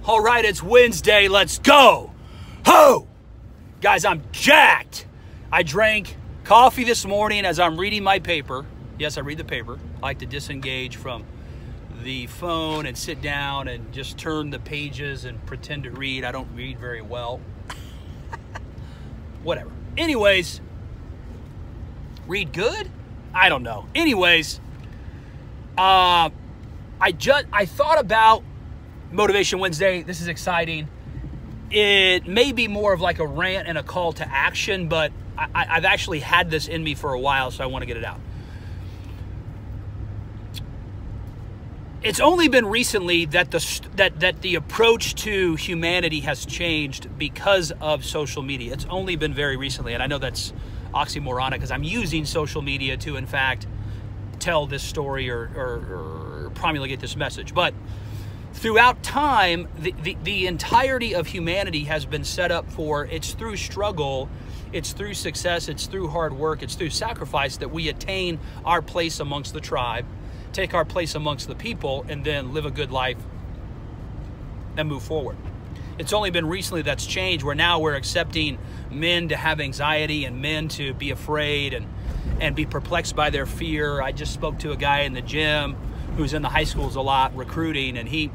All right, it's Wednesday. Let's go. Ho! Guys, I'm jacked. I drank coffee this morning as I'm reading my paper. Yes, I read the paper. I like to disengage from the phone and sit down and just turn the pages and pretend to read. I don't read very well. Whatever. Anyways, read good? I don't know. Anyways, I thought about Motivation Wednesday. This is exciting. It may be more of like a rant and a call to action, but I've actually had this in me for a while, so I want to get it out. It's only been recently that the approach to humanity has changed because of social media. It's only been very recently, and I know that's oxymoronic because I'm using social media to, in fact, tell this story or promulgate this message. But throughout time, the entirety of humanity has been set up for, it's through struggle, it's through success, it's through hard work, it's through sacrifice that we attain our place amongst the tribe, take our place amongst the people, and then live a good life and move forward. It's only been recently that's changed, where now we're accepting men to have anxiety and men to be afraid and be perplexed by their fear. I just spoke to a guy in the gym who's in the high schools a lot recruiting, and he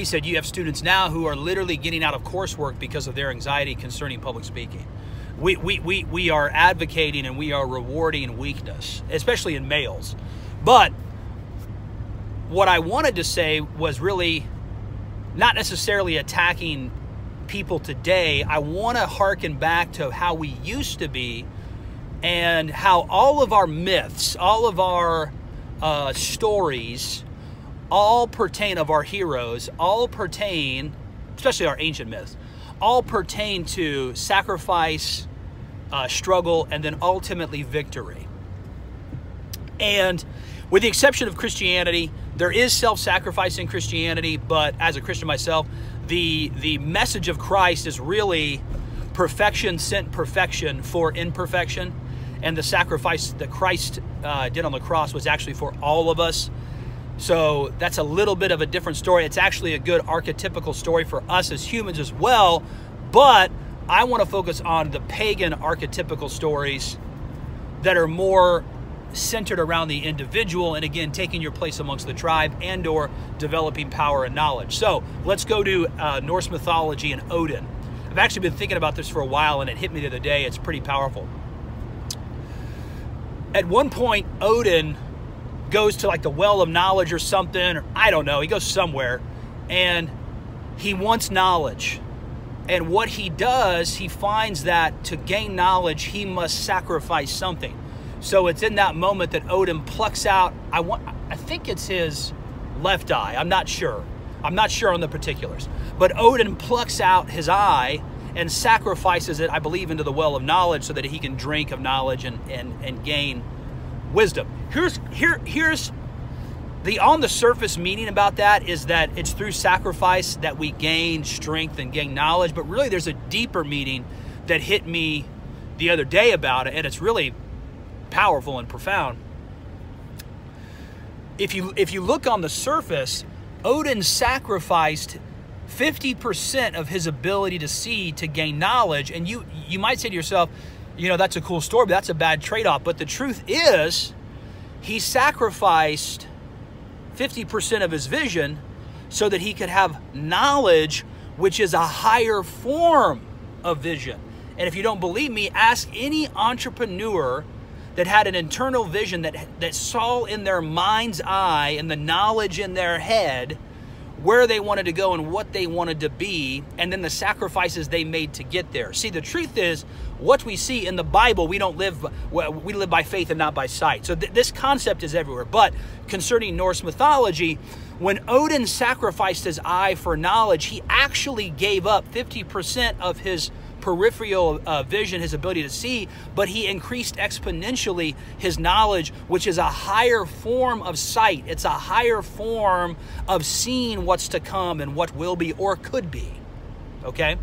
said you have students now who are literally getting out of coursework because of their anxiety concerning public speaking. We are advocating and we are rewarding weakness, especially in males. But what I wanted to say was really not necessarily attacking people today. I want to hearken back to how we used to be and how all of our myths, all of our stories, all pertain of our heroes, all pertain, especially our ancient myths, all pertain to sacrifice, struggle, and then ultimately victory. And with the exception of Christianity, there is self-sacrifice in Christianity, but as a Christian myself, the message of Christ is really perfection sent perfection for imperfection. And the sacrifice that Christ did on the cross was actually for all of us. So that's a little bit of a different story. It's actually a good archetypical story for us as humans as well. But I want to focus on the pagan archetypical stories that are more centered around the individual and, again, taking your place amongst the tribe and or developing power and knowledge. So let's go to Norse mythology and Odin. I've actually been thinking about this for a while, and it hit me the other day. It's pretty powerful. At one point, Odin goes to like the well of knowledge or something, or I don't know, he goes somewhere, and he wants knowledge. And what he does, he finds that to gain knowledge, he must sacrifice something. So it's in that moment that Odin plucks out, I think it's his left eye. I'm not sure. I'm not sure on the particulars. But Odin plucks out his eye and sacrifices it, I believe, into the well of knowledge so that he can drink of knowledge and gain wisdom. Here's the on the surface meaning about that is that it's through sacrifice that we gain strength and gain knowledge, but really there's a deeper meaning that hit me the other day about it, and it's really powerful and profound. If you look on the surface, Odin sacrificed 50% of his ability to see to gain knowledge, and you might say to yourself, you know, that's a cool story, but that's a bad trade-off. But the truth is, he sacrificed 50% of his vision so that he could have knowledge, which is a higher form of vision. And if you don't believe me, ask any entrepreneur that had an internal vision that saw in their mind's eye and the knowledge in their head where they wanted to go and what they wanted to be, and then the sacrifices they made to get there. See, the truth is, what we see in the Bible, we live by faith and not by sight. So this concept is everywhere. But concerning Norse mythology, when Odin sacrificed his eye for knowledge, he actually gave up 50% of his peripheral vision, his ability to see, but he increased exponentially his knowledge, which is a higher form of sight. It's a higher form of seeing what's to come and what will be or could be. Okay?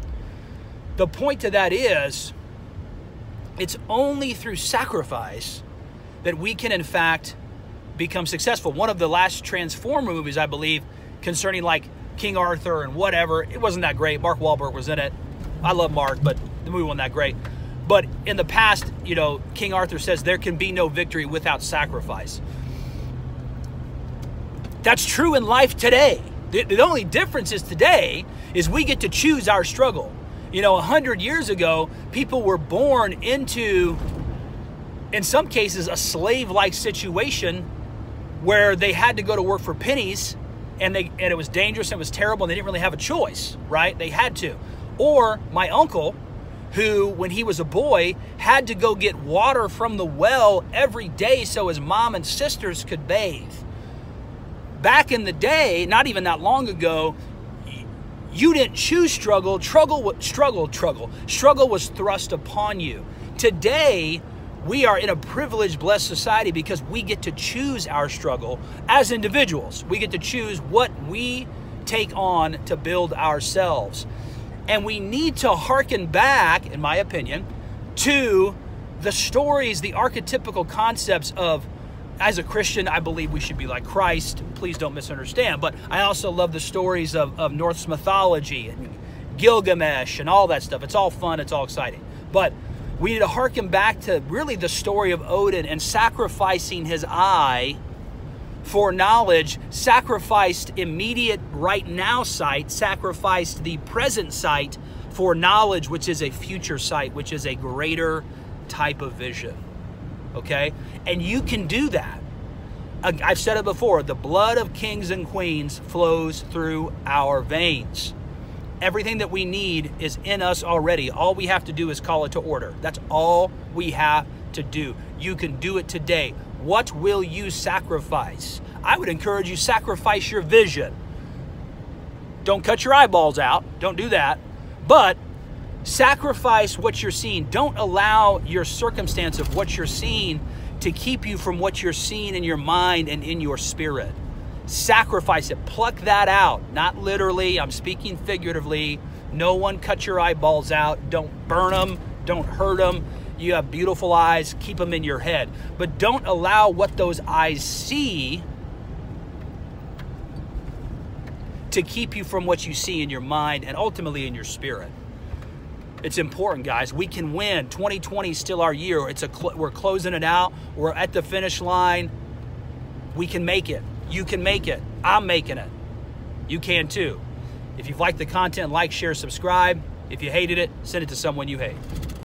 The point to that is, it's only through sacrifice that we can, in fact, become successful. One of the last Transformer movies, I believe, concerning like King Arthur and whatever. It wasn't that great. Mark Wahlberg was in it. I love Mark, but the movie wasn't that great. But in the past, you know, King Arthur says there can be no victory without sacrifice. That's true in life today. The only difference is today is we get to choose our struggle. You know, 100 years ago, people were born into, in some cases, a slave-like situation where they had to go to work for pennies, and it was dangerous and it was terrible, and they didn't really have a choice, right? They had to. Or my uncle, who, when he was a boy, had to go get water from the well every day so his mom and sisters could bathe. Back in the day, not even that long ago, you didn't choose struggle. Struggle was thrust upon you. Today, we are in a privileged, blessed society because we get to choose our struggle as individuals. We get to choose what we take on to build ourselves. And we need to hearken back, in my opinion, to the stories, the archetypical concepts of, as a Christian, I believe we should be like Christ. Please don't misunderstand. But I also love the stories of Norse mythology and Gilgamesh and all that stuff. It's all fun. It's all exciting. But we need to hearken back to really the story of Odin and sacrificing his eye for knowledge, sacrificed immediate right now sight, sacrificed the present sight for knowledge, which is a future sight, which is a greater type of vision. Okay? And you can do that. I've said it before, the blood of kings and queens flows through our veins. Everything that we need is in us already. All we have to do is call it to order. That's all we have to do. You can do it today. What will you sacrifice? I would encourage you, sacrifice your vision. Don't cut your eyeballs out. Don't do that. But sacrifice what you're seeing. Don't allow your circumstance of what you're seeing to keep you from what you're seeing in your mind and in your spirit. Sacrifice it. Pluck that out. Not literally. I'm speaking figuratively. No one cut your eyeballs out. Don't burn them. Don't hurt them. You have beautiful eyes. Keep them in your head. But don't allow what those eyes see to keep you from what you see in your mind and ultimately in your spirit. It's important, guys. We can win. 2020 is still our year. We're closing it out. We're at the finish line. We can make it. You can make it. I'm making it. You can too. If you've liked the content, like, share, subscribe. If you hated it, send it to someone you hate.